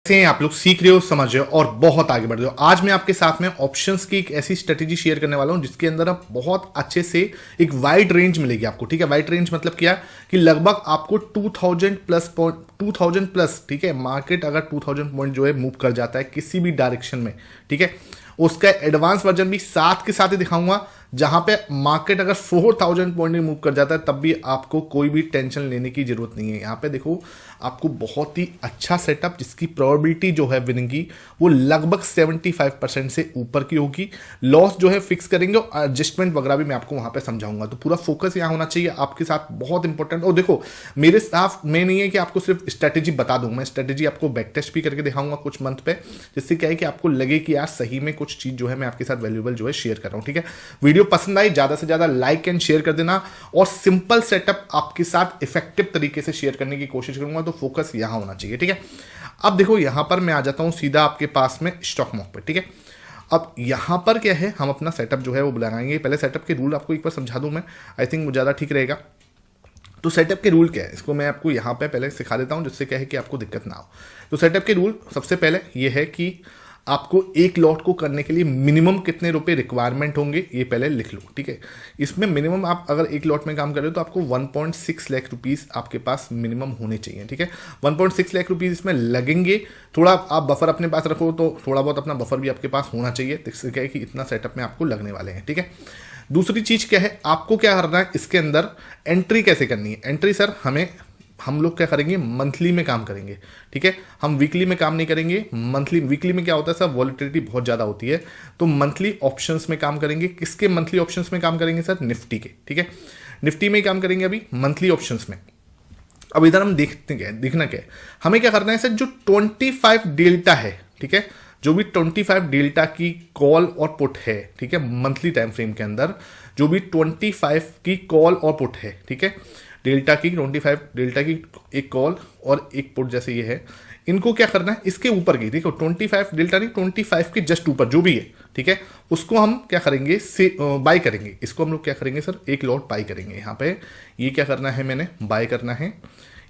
से आप लोग सीख रहे हो, समझ रहे हो और बहुत आगे बढ़ रहे हो। आज मैं आपके साथ में ऑप्शंस की एक ऐसी स्ट्रेटेजी शेयर करने वाला हूं जिसके अंदर आप बहुत अच्छे से एक वाइड रेंज मिलेगी आपको। ठीक है, वाइड रेंज मतलब क्या कि लगभग आपको 2000 प्लस ठीक है, मार्केट अगर 2000 पॉइंट जो है मूव कर जाता है किसी भी डायरेक्शन में, ठीक है, उसका एडवांस वर्जन भी साथ के साथ ही दिखाऊंगा। जहां पे मार्केट अगर 4000 पॉइंट मूव कर जाता है तब भी आपको कोई भी टेंशन लेने की जरूरत नहीं है। यहां पे देखो आपको बहुत ही अच्छा सेटअप जिसकी प्रोबेबिलिटी जो है विनिंग की वो लगभग 75% से ऊपर की होगी। लॉस जो है फिक्स करेंगे और एडजस्टमेंट वगैरह भी मैं आपको वहां पे समझाऊंगा। तो पूरा फोकस यहां होना चाहिए आपके साथ, बहुत इंपॉर्टेंट। और देखो मेरे साथ में नहीं है कि आपको सिर्फ स्ट्रेटेजी बता दूं, मैं स्ट्रेटेजी आपको बैक टेस्ट भी करके दिखाऊंगा कुछ मंथ पे, जिससे क्या है कि आपको लगे कि यार सही में कुछ चीज जो है मैं आपके साथ वैल्यूएबल जो है शेयर कर रहा हूं। ठीक है, वीडियो पसंद आई ज्यादा से ज्यादा लाइक एंड शेयर कर देना और सिंपल सेटअप आपके साथ इफेक्टिव तरीके से शेयर करने की कोशिश करूंगा। तो फोकस यहां होना चाहिए। ठीक है, अब देखो यहां पर मैं आ जाता हूं सीधा आपके पास में स्टॉक मार्केट पे। ठीक है, अब यहां पर क्या है, हम अपना सेटअप जो है वो बनाएंगे। पहले सेटअप के रूल आपको एक बार समझा दूं मैं, आई थिंक वो ज्यादा ठीक रहेगा। तो सेटअप के रूल क्या है इसको मैं आपको यहां पे पहले सिखा देता हूं जिससे क्या है कि आपको दिक्कत ना हो। तो सेटअप के रूल सबसे पहले ये है कि आपको एक लॉट को करने के लिए मिनिमम कितने रुपए रिक्वायरमेंट होंगे ये पहले लिख लो। ठीक है, इसमें मिनिमम आप अगर एक लॉट में काम कर रहे हो तो आपको 1.6 लाख रुपीस आपके पास मिनिमम होने चाहिए। ठीक है, 1.6 लाख रुपीस इसमें लगेंगे। थोड़ा आप बफर अपने पास रखो तो थोड़ा बहुत अपना बफर भी आपके पास होना चाहिए, जिससे क्या है कि इतना सेटअप में आपको लगने वाले हैं। ठीक है, दूसरी चीज क्या है, आपको क्या करना है इसके अंदर एंट्री कैसे करनी है। एंट्री सर हम लोग क्या करेंगे, मंथली में काम करेंगे। ठीक है, हम वीकली में काम नहीं करेंगे, मंथली। वीकली में क्या होता है सर, वॉलेटिलिटी बहुत ज़्यादा होती है, तो मंथली ऑप्शंस में काम करेंगे। किसके मंथली ऑप्शंस में काम करेंगे सर, निफ्टी के। ठीक है, निफ्टी में ही काम करेंगे अभी मंथली ऑप्शंस में। अब इधर हम देखना क्या है, हमें क्या करना है सर, जो 25 डेल्टा है, ठीक है, जो भी 25 डेल्टा की कॉल और पुट है, ठीक है, मंथली टाइम फ्रेम के अंदर जो भी 25 की कॉल और पुट है, ठीक है, डेल्टा की 25 डेल्टा की एक कॉल और एक पुट जैसे ये है, इनको क्या करना है, इसके ऊपर की, देखो 25 डेल्टा नहीं, 25 के जस्ट ऊपर जो भी है, ठीक है, उसको हम क्या करेंगे से बाय करेंगे। इसको हम लोग क्या करेंगे सर, एक लॉट बाय करेंगे। यहाँ पे ये क्या करना है, मैंने बाय करना है।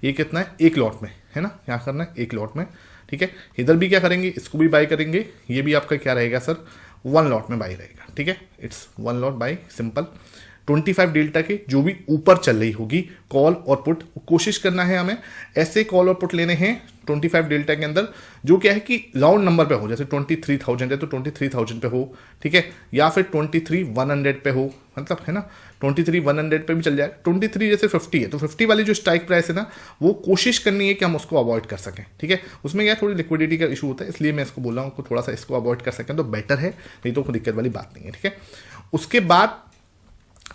ये कितना है, एक लॉट में है ना, यहाँ करना है एक लॉट में। ठीक है, इधर भी क्या करेंगे, इसको भी बाय करेंगे। ये भी आपका क्या रहेगा सर, 1 लॉट में बाय रहेगा। ठीक है, it's 1 lot by, simple. 25 delta के जो भी ऊपर चल रही होगी कॉल और पुट, कोशिश करना है हमें ऐसे कॉल और पुट लेने हैं 25 डेल्टा के अंदर जो क्या है कि राउंड नंबर पे हो, जैसे 23,000 है तो 23,000 पे हो, ठीक है, या फिर 23,100 पे हो, मतलब है ना 23,100 पे भी चल जाए। 23 जैसे 50 है तो 50 वाली जो स्ट्राइक प्राइस है ना, वो कोशिश करनी है कि हम उसको अवॉइड कर सकें। ठीक है, उसमें क्या थोड़ी लिक्विडिटी का इशू होता है, इसलिए मैं इसको बोल रहा हूँ थोड़ा सा इसको अवॉइड कर सकें तो बेटर है, नहीं तो कोई दिक्कत वाली बात नहीं है। ठीक है, उसके बाद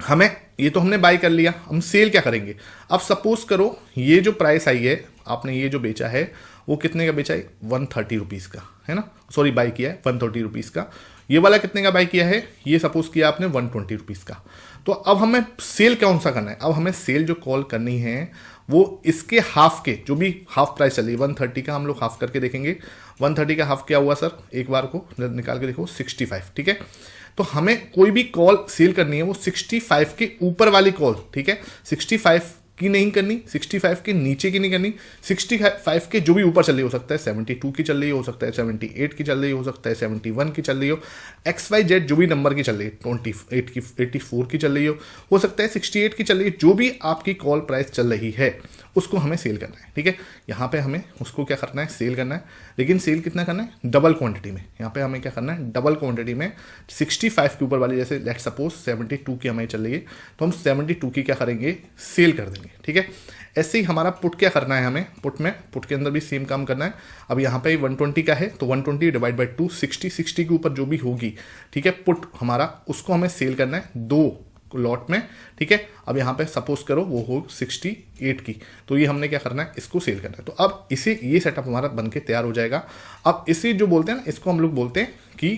हमें ये तो हमने बाय कर लिया, हम सेल क्या करेंगे। अब सपोज करो ये जो प्राइस आई है, आपने ये जो बेचा है वो कितने का बेचा है, 130 रुपीज़ का, है ना, सॉरी बाय किया है 130 रुपीज़ का। ये वाला कितने का बाय किया है, ये सपोज किया आपने 120 रुपीज़ का। तो अब हमें सेल कौन सा करना है, अब हमें सेल जो कॉल करनी है वो इसके हाफ के, जो भी हाफ प्राइस चली 130 का, हम लोग हाफ करके देखेंगे। 130 का हाफ क्या हुआ सर, एक बार को निकाल के देखो 65। ठीक है, तो हमें कोई भी कॉल सेल करनी है वो 65 के ऊपर वाली कॉल, ठीक है, 65 की नहीं करनी, 65 के नीचे की नहीं करनी, 65 के जो भी ऊपर चल रही हो सकता है 72 की चल रही हो सकता है 78 की चल रही हो सकता है 71 की चल रही हो, XYZ जो भी नंबर की चल रही है, 28 की 84 की चल रही हो सकता है 68 की चल रही है, जो भी आपकी कॉल प्राइस चल रही है उसको हमें सेल करना है। ठीक है, यहाँ पे हमें उसको क्या करना है, सेल करना है, लेकिन सेल कितना करना है, डबल क्वांटिटी में। यहाँ पे हमें क्या करना है, डबल क्वांटिटी में 65 के ऊपर वाली, जैसे लेट सपोज 72 की हमें चल रही है तो हम 72 की क्या करेंगे, सेल कर देंगे। ठीक है, ऐसे ही हमारा पुट क्या करना है, हमें पुट के अंदर भी सेम काम करना है। अब यहाँ पे 120 का है तो 120 डिवाइड बाई 2, 60 के ऊपर जो भी होगी, ठीक है, पुट हमारा, उसको हमें सेल करना है 2 लॉट में। ठीक है, अब यहाँ पे सपोज करो वो हो 68 की, तो ये हमने क्या करना है, इसको सेल करना है। तो अब इसे ये सेटअप हमारा बन के तैयार हो जाएगा। अब इसे जो बोलते हैं ना, इसको हम लोग बोलते हैं कि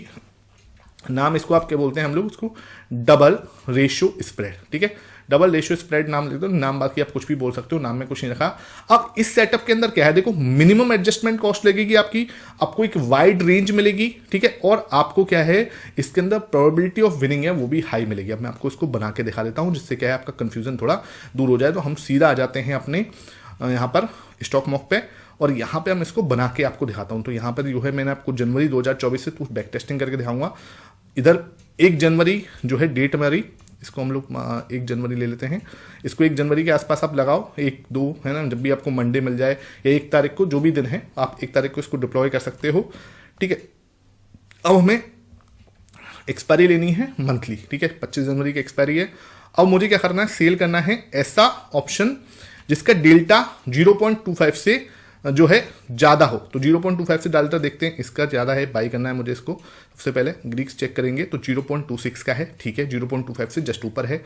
नाम इसको आप क्या बोलते हैं, हम लोग उसको डबल रेशियो स्प्रेड। ठीक है, डबल रेशियो स्प्रेड नाम लिख दो, नाम बाकी आप कुछ भी बोल सकते हो, नाम में कुछ नहीं रखा। अब इस सेटअप के अंदर क्या है, देखो मिनिमम एडजस्टमेंट कॉस्ट लगेगी आपको एक वाइड रेंज मिलेगी। ठीक है, और आपको क्या है, इसके अंदर प्रोबेबिलिटी ऑफ विनिंग है वो भी हाई मिलेगी। अब मैं आपको इसको बना के दिखा देता हूं जिससे क्या है आपका कंफ्यूजन थोड़ा दूर हो जाए। तो हम सीधा आ जाते हैं अपने यहाँ पर स्टॉक मॉक पे और यहाँ पे हम इसको बना के आपको दिखाता हूँ। तो यहाँ पर जो है मैंने आपको जनवरी 2024 से कुछ बैक टेस्टिंग करके दिखाऊंगा। इधर 1 जनवरी जो है डेट हमारी, इसको हम लोग 1 जनवरी ले लेते हैं। इसको 1 जनवरी के आसपास आप लगाओ, 1, 2 है ना, जब भी आपको मंडे मिल जाए या 1 तारीख को, जो भी दिन है आप 1 तारीख को इसको डिप्लॉय कर सकते हो। ठीक है, अब हमें एक्सपायरी लेनी है मंथली। ठीक है, 25 जनवरी की एक्सपायरी है। अब मुझे क्या करना है, सेल करना है ऐसा ऑप्शन जिसका डेल्टा 0.25 से जो है ज़्यादा हो। तो 0.25 से डेल्टा देखते हैं, इसका ज़्यादा है, बाई करना है मुझे इसको। सबसे पहले ग्रीक्स चेक करेंगे तो 0.26 का है। ठीक है, 0.25 से जस्ट ऊपर है।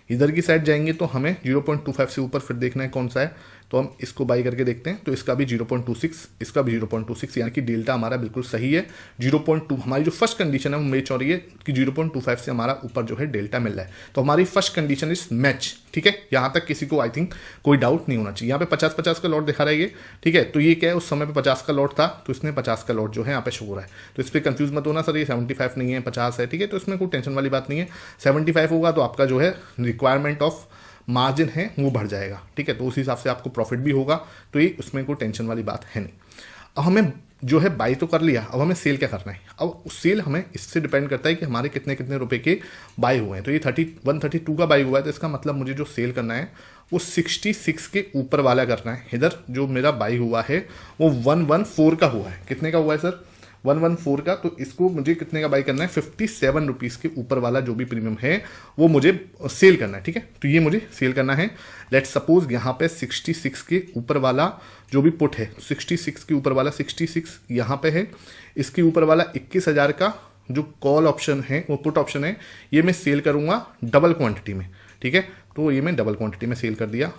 इधर की साइड जाएंगे तो हमें 0.25 से ऊपर फिर देखना है कौन सा है, तो हम इसको बाई करके देखते हैं। तो इसका भी 0.26, इसका भी 0.26, यानी कि डेल्टा हमारा बिल्कुल सही है। 0.2 हमारी जो फर्स्ट कंडीशन है वो मैच हो रही है कि 0.25 से हमारा ऊपर जो है डेल्टा मिल रहा है। तो हमारी फर्स्ट कंडीशन इज मैच। ठीक है, यहाँ तक किसी को आई थिंक कोई डाउट नहीं होना चाहिए। यहाँ पे 50-50 का लॉट दिखा रहा है ये। ठीक है, तो ये क्या है, उस समय पे 50 का लॉट था तो इसने 50 का लॉट जो है यहाँ पे शो हो रहा है। तो इस पर कंफ्यूज मत होना सर, ये 75 नहीं है 50 है। ठीक है, तो इसमें कोई टेंशन वाली बात नहीं है। 75 होगा तो आपका जो है रिक्वायरमेंट ऑफ मार्जिन है वो बढ़ जाएगा। ठीक है, तो उस हिसाब से आपको प्रॉफिट भी होगा। तो ये उसमें कोई टेंशन वाली बात है नहीं। अब हमें जो है बाई तो कर लिया, अब हमें सेल क्या करना है। अब सेल हमें इससे डिपेंड करता है कि हमारे कितने कितने रुपए के बाई हुए हैं। तो ये 132 का बाई हुआ है, तो इसका मतलब मुझे जो सेल करना है वो 66 के ऊपर वाला करना है। इधर जो मेरा बाई हुआ है वो 114 का हुआ है। कितने का हुआ है सर, 114 का। तो इसको मुझे कितने का बाई करना है, 57 रुपीज़ के ऊपर वाला जो भी प्रीमियम है वो मुझे सेल करना है। ठीक है, तो ये मुझे सेल करना है। लेट्स सपोज यहाँ पे 66 के ऊपर वाला जो भी पुट है, 66 के ऊपर वाला 66 यहाँ पे है। इसके ऊपर वाला 21,000 का जो कॉल ऑप्शन है वो पुट ऑप्शन है, ये मैं सेल करूँगा डबल क्वान्टिटी में। ठीक है, तो ये मैं डबल क्वान्टिटी में सेल कर दिया।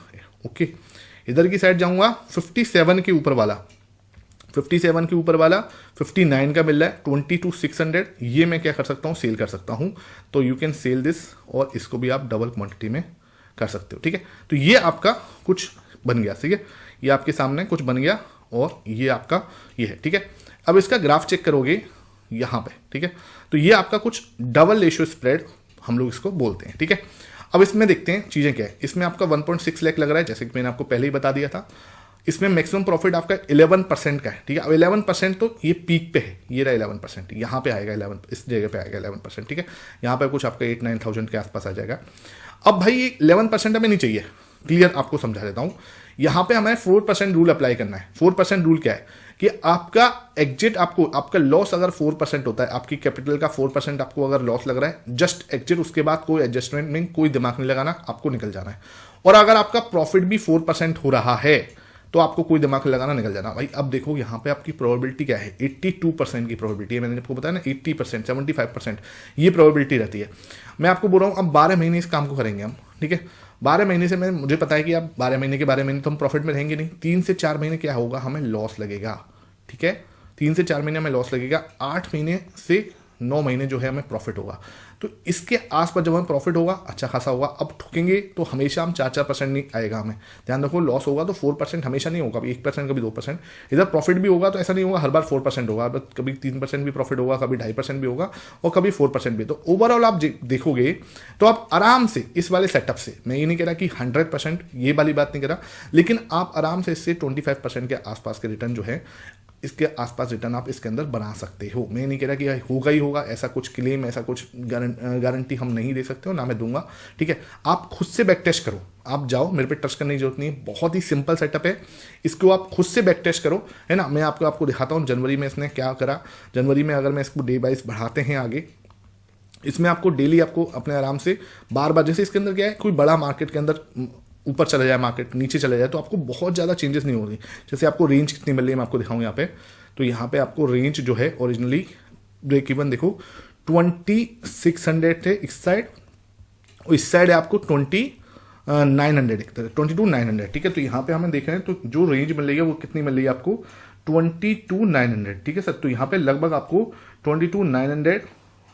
ओके, इधर की साइड जाऊँगा 57 के ऊपर वाला, 57 के ऊपर वाला 59 का मिल रहा है, 22,600। ये मैं क्या कर सकता हूँ, सेल कर सकता हूँ। तो यू कैन सेल दिस, और इसको भी आप डबल क्वांटिटी में कर सकते हो। ठीक है, तो ये आपका कुछ बन गया। ठीक है, ये आपके सामने कुछ बन गया और ये आपका ये है। ठीक है, अब इसका ग्राफ चेक करोगे यहाँ पे। ठीक है, तो ये आपका कुछ डबल रेशियो स्प्रेड हम लोग इसको बोलते हैं। ठीक है, अब इसमें देखते हैं चीज़ें क्या है। इसमें आपका 1.6 लाख लग रहा है, जैसे कि मैंने आपको पहले ही बता दिया था। इसमें मैक्सिमम प्रॉफिट आपका 11% का है। ठीक है, अब 11% तो ये पीक पे है, ये रहा 11%, यहाँ पे आएगा 11, इस जगह पे आएगा 11%। ठीक है, यहाँ पे कुछ आपका 8-9,000 के आसपास आ जाएगा। अब भाई ये 11% हमें नहीं चाहिए, क्लियर आपको समझा देता हूँ। यहाँ पे हमें 4% रूल अप्लाई करना है। 4% रूल क्या है कि आपका एग्जिट, आपका लॉस अगर 4% होता है, आपकी कैपिटल का 4% आपको अगर लॉस लग रहा है, जस्ट एग्जिट, उसके बाद कोई एडजस्टमेंट में कोई दिमाग नहीं लगाना, आपको निकल जाना है। और अगर आपका प्रॉफिट भी 4% हो रहा है तो आपको कोई दिमाग लगाना, निकल जाना। भाई अब देखो यहाँ पे आपकी प्रोबेबिलिटी क्या है, 82% की प्रोबेबिलिटी है। मैंने आपको बताया ना 80%, 75% ये प्रोबेबिलिटी रहती है। मैं आपको बोल रहा हूँ अब 12 महीने इस काम को करेंगे हम। ठीक है, 12 महीने से मुझे पता है कि अब 12 महीने के 12 महीने तो हम प्रॉफिट में रहेंगे नहीं। 3 से 4 महीने क्या होगा, हमें लॉस लगेगा। ठीक है, 3 से 4 महीने हमें लॉस लगेगा। 8 महीने से 9 महीने जो है हमें प्रॉफिट होगा। तो इसके आसपास जब हमें प्रॉफिट होगा अच्छा खासा होगा। अब ठुकेंगे तो हमेशा हम 4-4% नहीं आएगा हमें, ध्यान रखो। लॉस होगा तो 4% हमेशा नहीं होगा, 1% कभी 2%। इधर प्रॉफिट भी होगा तो ऐसा नहीं होगा हर बार 4% होगा, कभी 3% भी प्रॉफिट होगा, कभी 2.5% भी होगा और कभी 4% भी। तो ओवरऑल आप देखोगे तो आप आराम से इस वाले सेटअप से, मैं ये नहीं कह रहा कि 100% ये वाली बात नहीं कह रहा, लेकिन आप आराम से इससे 25% के आसपास के रिटर्न जो है, इसके आसपास रिटर्न आप इसके अंदर बना सकते हो। मैं नहीं कह रहा कि होगा ही होगा, ऐसा कुछ क्लेम, ऐसा कुछ गारंटी हम नहीं दे सकते हो, ना मैं दूंगा। ठीक है, आप खुद से बैक टेस्ट करो, आप जाओ, मेरे पे टच करने की जरूरत नहीं है। बहुत ही सिंपल सेटअप है, इसको आप खुद से बैक टेस्ट करो, है ना। मैं आपको दिखाता हूँ जनवरी में इसने क्या करा। जनवरी में अगर मैं इसको डे बाइज बढ़ाते हैं आगे, इसमें आपको डेली आपको अपने आराम से बार बार, जैसे इसके अंदर क्या है, कोई बड़ा मार्केट के अंदर ऊपर चला जाए, मार्केट नीचे चला जाए, तो आपको बहुत ज़्यादा चेंजेस नहीं होगी। जैसे आपको रेंज कितनी मिल रही है मैं आपको दिखाऊँ यहाँ पे। तो यहाँ पे आपको रेंज जो है ओरिजिनली ब्रेक इवन देखो 2600 थे इस साइड, और इस साइड है आपको 2900, 22,900। ठीक है, तो यहाँ पे हमें देख रहे हैं तो जो रेंज मिल रही है वो कितनी मिल रही है आपको, 22,900। ठीक है सर, तो यहाँ पे लगभग आपको 22,900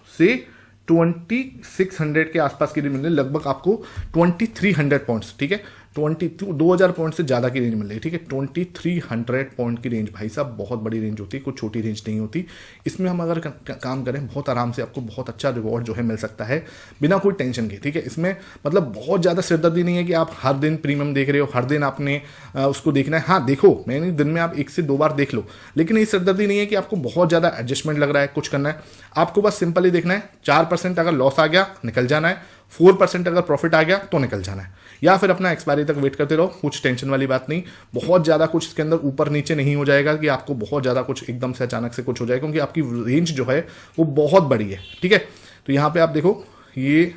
से 2600 के आसपास की मिल रही है, लगभग आपको 2300 पॉइंट्स। ठीक है, 2000 पॉइंट से ज़्यादा की रेंज मिल रही है, ठीक है। 2300 पॉइंट की रेंज, भाई साहब बहुत बड़ी रेंज होती है, कुछ छोटी रेंज नहीं होती। इसमें हम अगर काम करें बहुत आराम से आपको बहुत अच्छा रिवॉर्ड जो है मिल सकता है बिना कोई टेंशन के, ठीक है। इसमें मतलब बहुत ज़्यादा सिरदर्दी नहीं है कि आप हर दिन प्रीमियम देख रहे हो, हर दिन आपने उसको देखना है। हाँ देखो, मैंने दिन में आप 1 से 2 बार देख लो, लेकिन ये सिरदर्दी नहीं है कि आपको बहुत ज़्यादा एडजस्टमेंट लग रहा है, कुछ करना है। आपको बस सिंपल ही देखना है, 4% अगर लॉस आ गया निकल जाना है, 4% अगर प्रॉफिट आ गया तो निकल जाना है, या फिर अपना एक्सपायरी तक वेट करते रहो, कुछ टेंशन वाली बात नहीं। बहुत ज़्यादा कुछ इसके अंदर ऊपर नीचे नहीं हो जाएगा कि आपको बहुत ज़्यादा कुछ एकदम से अचानक से कुछ हो जाएगा, क्योंकि आपकी रेंज जो है वो बहुत बड़ी है, ठीक है। तो यहाँ पे आप देखो, ये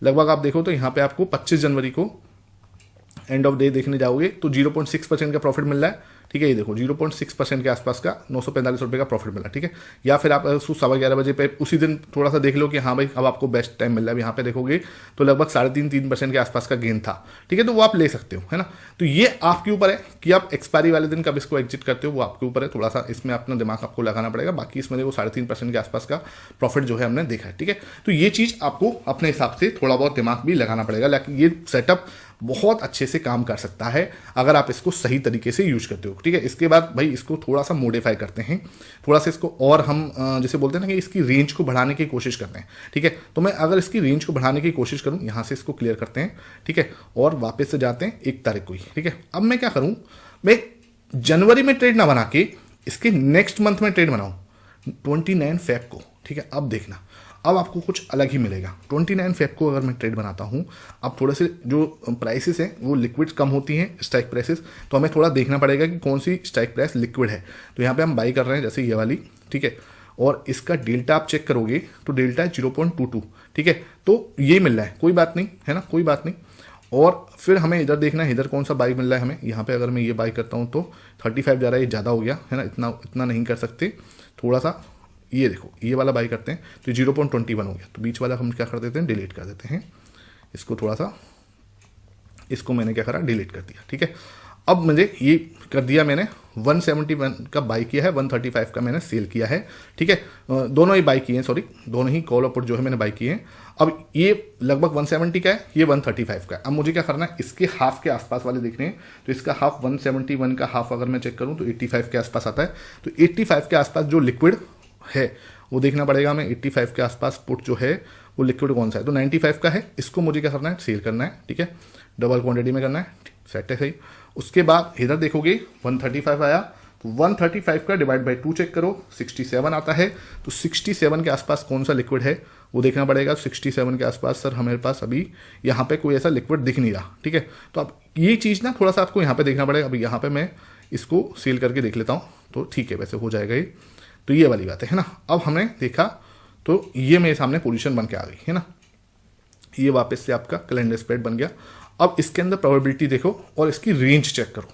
लगभग आप देखो तो यहाँ पे आपको 25 जनवरी को एंड ऑफ डे देखने जाओगे तो 0.6% का प्रॉफिट मिल रहा है, ठीक है। ये देखो 0.6% के आसपास का 945 रुपये का प्रॉफिट मिला, ठीक है। या फिर आप उसको 11:15 बजे पे उसी दिन थोड़ा सा देख लो कि हाँ भाई अब आपको बेस्ट टाइम मिल रहा है, यहाँ पे देखोगे तो लगभग 3.5-3% के आसपास का गेन था, ठीक है। तो वो आप ले सकते हो, है ना। तो ये आपके ऊपर है कि आप एक्सपायरी वाले दिन कब इसको एग्जिट करते हो, वो आपके ऊपर है। थोड़ा सा इसमें अपना दिमाग आपको लगाना पड़ेगा। बाकी इसमें देखो 3.5% के आसपास का प्रॉफिट जो है हमने देखा है, ठीक है। तो ये चीज़ आपको अपने हिसाब से थोड़ा बहुत दिमाग भी लगाना पड़ेगा, लेकिन ये सेटअप बहुत अच्छे से काम कर सकता है अगर आप इसको सही तरीके से यूज करते हो, ठीक है। इसके बाद भाई इसको थोड़ा सा मॉडिफाई करते हैं, थोड़ा सा इसको और हम जैसे बोलते हैं ना कि इसकी रेंज को बढ़ाने की कोशिश करते हैं, ठीक है। तो मैं अगर इसकी रेंज को बढ़ाने की कोशिश करूं, यहां से इसको क्लियर करते हैं, ठीक है, और वापस से जाते हैं 1 तारीख को ही, ठीक है। अब मैं क्या करूं, मैं जनवरी में ट्रेड ना बना के इसके नेक्स्ट मंथ में ट्रेड बनाऊं 29 फेब को, ठीक है। अब देखना, अब आपको कुछ अलग ही मिलेगा। 29 फेब को अगर मैं ट्रेड बनाता हूँ, अब थोड़े से जो प्राइसेस हैं वो लिक्विड कम होती हैं, स्ट्राइक प्राइसेस, तो हमें थोड़ा देखना पड़ेगा कि कौन सी स्ट्राइक प्राइस लिक्विड है। तो यहाँ पे हम बाई कर रहे हैं जैसे ये वाली, ठीक है। और इसका डेल्टा आप चेक करोगे तो डेल्टा है 0.22, ठीक है। तो ये मिल रहा है, कोई बात नहीं, है ना, कोई बात नहीं। और फिर हमें इधर देखना है, इधर कौन सा बाई मिल रहा है हमें। यहाँ पे अगर मैं ये बाई करता हूँ तो 35 जा रहा है, ये ज़्यादा हो गया, है ना, इतना नहीं कर सकते, थोड़ा सा ये देखो ये वाला बाई करते हैं तो 0.21 हो गया। तो बीच वाला हम क्या कर देते हैं, डिलीट कर देते हैं इसको, थोड़ा सा इसको मैंने क्या करा, डिलीट कर दिया, ठीक है। अब मुझे ये कर दिया मैंने, 171 का बाई किया है, 135 का मैंने सेल किया है, ठीक है। दोनों ही बाई किए हैं, सॉरी, दोनों ही कॉल और पुट जो है मैंने बाई किए हैं। अब ये लगभग 170 का है, ये 135 का है। अब मुझे क्या करना है, इसके हाफ के आसपास वाले देखने हैं, तो इसका हाफ 171 का हाफ अगर मैं चेक करूँ तो 85 के आसपास आता है। तो 85 के आसपास जो लिक्विड है वो देखना पड़ेगा हमें। 85 के आसपास पुट जो है वो लिक्विड कौन सा है, तो 95 का है। इसको मुझे क्या करना है, सेल करना है, ठीक है, डबल क्वांटिटी में करना है, सेट है, सही। उसके बाद इधर देखोगे 135 आया, तो 135 का डिवाइड बाई 2 चेक करो, 67 आता है। तो 67 के आसपास कौन सा लिक्विड है वो देखना पड़ेगा। 67 के आसपास सर हमारे पास अभी यहाँ पे कोई ऐसा लिक्विड दिख नहीं रहा, ठीक है। तो अब ये चीज़ ना थोड़ा सा आपको यहाँ पे देखना पड़ेगा। अभी यहाँ पे मैं इसको सेल करके देख लेता हूँ, तो ठीक है, वैसे हो जाएगा ये। तो ये वाली बात है ना। अब हमने देखा तो ये मेरे सामने पोजीशन बन के आ गई, है ना। ये वापस से आपका कैलेंडर स्प्रेड बन गया। अब इसके अंदर प्रोबेबिलिटी देखो और इसकी रेंज चेक करो,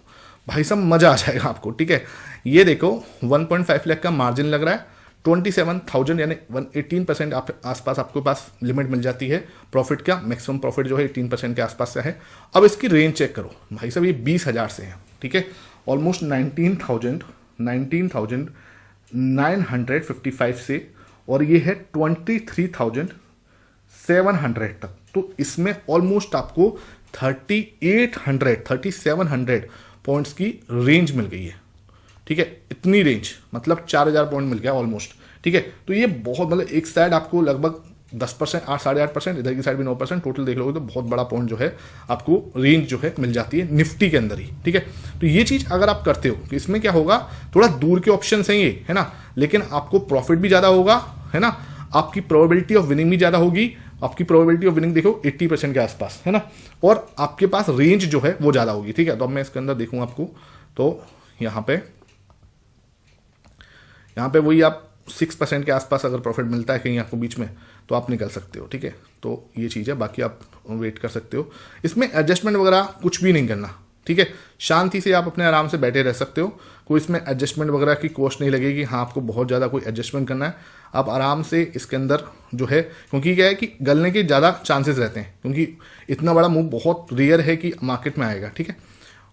भाई साहब मजा आ जाएगा आपको, ठीक है। ये देखो 1.5 लाख का मार्जिन लग रहा है, 27,000 यानी 18% आसपास आपके पास लिमिट मिल जाती है प्रॉफिट का। मैक्सिमम प्रॉफिट जो है 18% के आसपास से है। अब इसकी रेंज चेक करो भाई साहब, ये 20,000 से है, ठीक है, ऑलमोस्ट 19,955 से, और ये है 23,700 तक। तो इसमें ऑलमोस्ट आपको 3,700 पॉइंट्स की रेंज मिल गई है, ठीक है। इतनी रेंज मतलब 4,000 पॉइंट मिल गया ऑलमोस्ट, ठीक है। तो ये बहुत, मतलब एक साइड आपको लगभग 10%, 8-8.5%, इधर की साइड भी 9%, टोटल देख लोगे तो बहुत बड़ा पॉइंट जो है आपको रेंज जो है मिल जाती है निफ्टी के अंदर ही, ठीक है। तो ये चीज़ अगर आप करते हो तो इसमें क्या होगा, थोड़ा दूर के ऑप्शन हैं ये, है ना, लेकिन आपको प्रॉफिट भी ज़्यादा होगा, है ना, आपकी प्रोबेबिलिटी ऑफ विनिंग भी ज़्यादा होगी। आपकी प्रोबेबिलिटी ऑफ विनिंग देखो 80% के आसपास, है ना, और आपके पास रेंज जो है वो ज़्यादा होगी, ठीक है। तो अब मैं इसके अंदर देखूँ आपको, तो यहाँ पे वही आप 6% के आसपास अगर प्रॉफिट मिलता है कहीं आपको बीच में तो आप निकल सकते हो, ठीक है। तो ये चीज़ है, बाकी आप वेट कर सकते हो। इसमें एडजस्टमेंट वगैरह कुछ भी नहीं करना, ठीक है। शांति से आप अपने आराम से बैठे रह सकते हो, कोई इसमें एडजस्टमेंट वगैरह की कॉस्ट नहीं लगेगी। हाँ, आपको बहुत ज़्यादा कोई एडजस्टमेंट करना है, आप आराम से इसके अंदर जो है, क्योंकि क्या है कि गलने के ज़्यादा चांसेस रहते हैं, क्योंकि इतना बड़ा मूव बहुत रेयर है कि मार्केट में आएगा, ठीक है।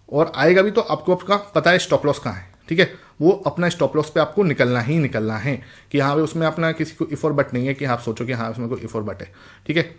और आएगा भी तो आपको आपका पता है स्टॉप लॉस कहाँ है, ठीक है। वो अपना स्टॉप लॉस पे आपको निकलना ही निकलना है, कि हाँ उसमें अपना किसी को इफ और बट नहीं है कि आप सोचो कि हाँ उसमें कोई इफ और बट है, ठीक है।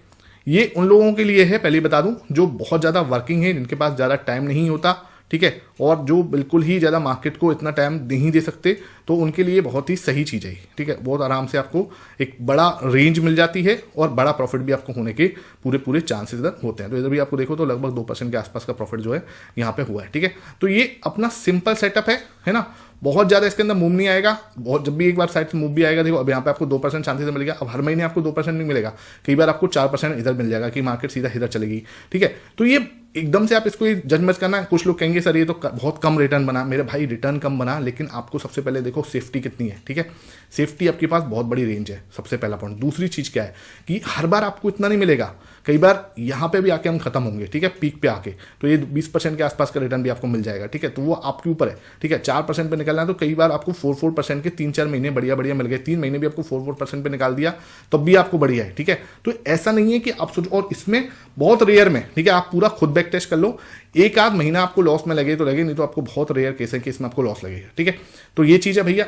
ये उन लोगों के लिए है, पहले ही बता दूं, जो बहुत ज़्यादा वर्किंग है, जिनके पास ज़्यादा टाइम नहीं होता, ठीक है, और जो बिल्कुल ही ज़्यादा मार्केट को इतना टाइम नहीं दे सकते, तो उनके लिए बहुत ही सही चीज़ है, ठीक है। बहुत आराम से आपको एक बड़ा रेंज मिल जाती है और बड़ा प्रॉफिट भी आपको होने के पूरे पूरे चांसेस इधर होते हैं। तो इधर भी आपको देखो तो लगभग 2% के आसपास का प्रॉफिट जो है यहाँ पे हुआ है, ठीक है। तो ये अपना सिंपल सेटअप है ना, बहुत ज़्यादा इसके अंदर मूव नहीं आएगा। बहुत जब भी एक बार साइड से मूव भी आएगा, देखो अब यहाँ पे आपको 2% शांति से मिलेगा। अब हर महीने आपको 2% नहीं मिलेगा, कई बार आपको 4% इधर मिल जाएगा कि मार्केट सीधा इधर चलेगी, ठीक है। तो ये एकदम से आप इसको जज मत करना। कुछ लोग कहेंगे सर ये तो बहुत कम रिटर्न बना, मेरे भाई रिटर्न कम बना, लेकिन आपको सबसे पहले देखो सेफ्टी कितनी है, ठीक है। सेफ्टी आपके पास बहुत बड़ी रेंज है, सबसे पहला पॉइंट। दूसरी चीज़ क्या है कि हर बार आपको इतना नहीं मिलेगा, कई बार यहाँ पे भी आके हम खत्म होंगे, ठीक है, पीक पे आके, तो ये 20% के आसपास का रिटर्न भी आपको मिल जाएगा, ठीक है। तो वो आपके ऊपर है, ठीक है। 4% पे निकलना है तो कई बार आपको 4% के 3-4 महीने बढ़िया बढ़िया मिल गए, 3 महीने भी आपको 4% पे निकाल दिया तब भी आपको बढ़िया है, ठीक है। तो ऐसा नहीं है कि आप सोचो, और इसमें बहुत रेयर में, ठीक है, आप पूरा खुद बैक टेस्ट कर लो, एक आध महीना आपको लॉस में लगे तो लगे, नहीं तो आपको बहुत रेयर केस है कि इसमें आपको लॉस लगेगा, ठीक है। तो ये चीज़ है भैया,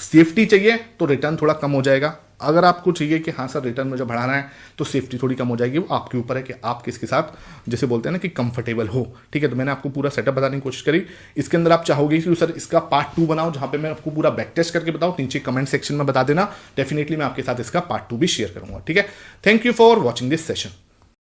सेफ्टी चाहिए तो रिटर्न थोड़ा कम हो जाएगा। अगर आपको चाहिए कि हाँ सर रिटर्न मुझे बढ़ाना है तो सेफ्टी थोड़ी कम हो जाएगी। वो आपके ऊपर है कि आप किसके साथ, जैसे बोलते हैं ना कि कंफर्टेबल हो, ठीक है। तो मैंने आपको पूरा सेटअप बताने की कोशिश करी। इसके अंदर आप चाहोगे कि सर इसका पार्ट 2 बनाओ, जहां पे मैं आपको पूरा बैक टेस्ट करके बताऊं, नीचे कमेंट सेक्शन में बता देना, डेफिनेटली मैं आपके साथ इसका पार्ट 2 भी शेयर करूंगा, ठीक है। Thank you for watching this session.